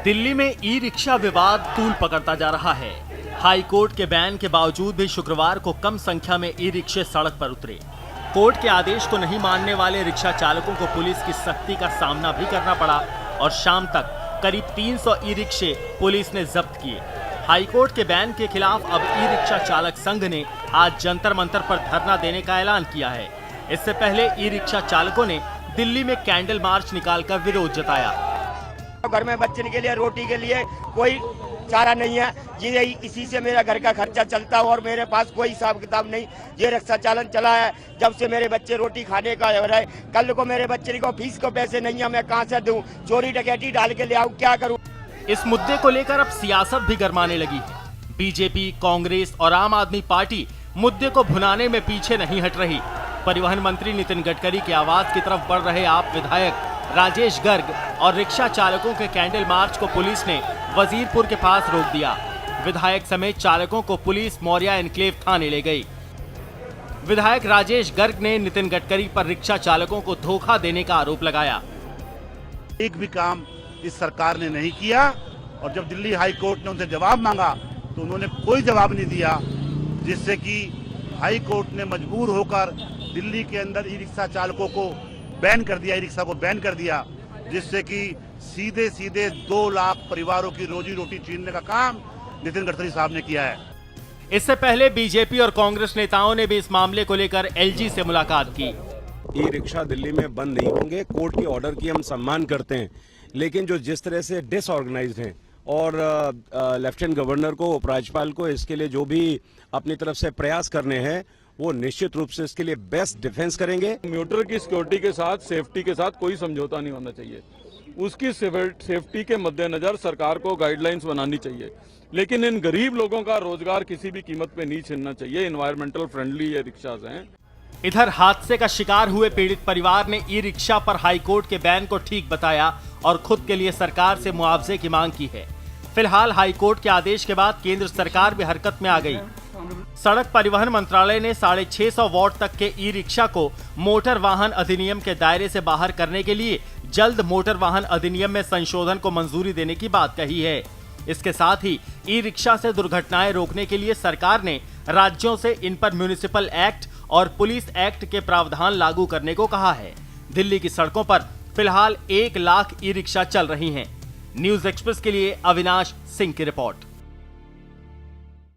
दिल्ली में e rickshaw विवाद तूल पकड़ता जा रहा है। हाई कोर्ट के बैन के बावजूद भी शुक्रवार को कम संख्या में ई रिक्शे सड़क पर उतरे। कोर्ट के आदेश को नहीं मानने वाले रिक्शा चालकों को पुलिस की सख्ती का सामना भी करना पड़ा और शाम तक करीब 300 ई रिक्शे पुलिस ने जब्त किए। हाई कोर्ट के बैन के खिलाफ अब ई रिक्शा चालक संघ ने आज जंतर मंतर पर धरना देने का ऐलान किया है। इससे पहले ई रिक्शा चालकों ने दिल्ली में कैंडल मार्च निकालकर विरोध जताया। घर में बच्चे के लिए रोटी के लिए कोई चारा नहीं है, ये इसी से मेरा घर का खर्चा चलता है और मेरे पास कोई हिसाब किताब नहीं। ये रिक्शा चालन चला है जब से मेरे बच्चे रोटी खाने का हो रहा है। कल को मेरे बच्चे को फीस को पैसे नहीं है, मैं कहाँ से दूं? चोरी डकैती डाल के ले आऊं, क्या करूं? इस मुद्दे को लेकर अब सियासत भी गरमाने लगी है। बीजेपी, कांग्रेस और आम आदमी पार्टी मुद्दे को भुनाने में पीछे नहीं हट रही। परिवहन मंत्री नितिन गडकरी की आवाज की तरफ बढ़ रहे आप विधायक राजेश गर्ग और रिक्शा चालकों के कैंडल मार्च को पुलिस ने वजीरपुर के पास रोक दिया। विधायक समेत चालकों को पुलिस मौर्या एनक्लेव थाने ले गई। विधायक राजेश गर्ग ने नितिन गडकरी पर रिक्शा चालकों को धोखा देने का आरोप लगाया। एक भी काम इस सरकार ने नहीं किया और जब दिल्ली हाई कोर्ट ने उनसे जवाब मांगा तो उन्होंने कोई जवाब नहीं दिया, जिससे कि हाई कोर्ट ने मजबूर होकर दिल्ली के अंदर ई रिक्शा चालकों को बैन कर दिया, ई रिक्शा को बैन कर दिया, जिससे कि सीधे सीधे 2 लाख परिवारों की रोजी रोटी छीनने का काम नितिन गडकरी साहब ने किया है। इससे पहले बीजेपी और कांग्रेस नेताओं ने भी इस मामले को लेकर एलजी से मुलाकात की। ई रिक्शा दिल्ली में बंद नहीं होंगे, कोर्ट के ऑर्डर की हम सम्मान करते हैं, लेकिन जो जिस तरह से डिसऑर्गेनाइज्ड हैं और लेफ्टिनेंट गवर्नर को, उपराज्यपाल को इसके लिए जो भी अपनी तरफ से प्रयास करने हैं वो निश्चित रूप से इसके लिए बेस्ट डिफेंस करेंगे। म्यूटर की सिक्योरिटी के साथ, सेफ्टी के साथ कोई समझौता नहीं होना चाहिए। उसकी सेफ्टी के मद्देनजर सरकार को गाइडलाइंस बनानी चाहिए, लेकिन इन गरीब लोगों का रोजगार किसी भी कीमत पे नहीं छीनना चाहिए। एनवायरमेंटल फ्रेंडली ये रिक्शाज हैं। इधर हादसे का शिकार हुए पीड़ित परिवार ने ई रिक्शा पर हाईकोर्ट के बैन को ठीक बताया और खुद के लिए सरकार से मुआवजे की मांग की है। फिलहाल हाईकोर्ट के आदेश के बाद केंद्र सरकार भी हरकत में आ गई। सड़क परिवहन मंत्रालय ने 650 वॉट तक के ई रिक्शा को मोटर वाहन अधिनियम के दायरे से बाहर करने के लिए जल्द मोटर वाहन अधिनियम में संशोधन को मंजूरी देने की बात कही है। इसके साथ ही ई रिक्शा से दुर्घटनाएं रोकने के लिए सरकार ने राज्यों से इन पर म्युनिसिपल एक्ट और पुलिस एक्ट के प्रावधान लागू करने को कहा है। दिल्ली की सड़कों पर फिलहाल 1 लाख ई रिक्शा चल रही हैं। न्यूज एक्सप्रेस के लिए अविनाश सिंह की रिपोर्ट।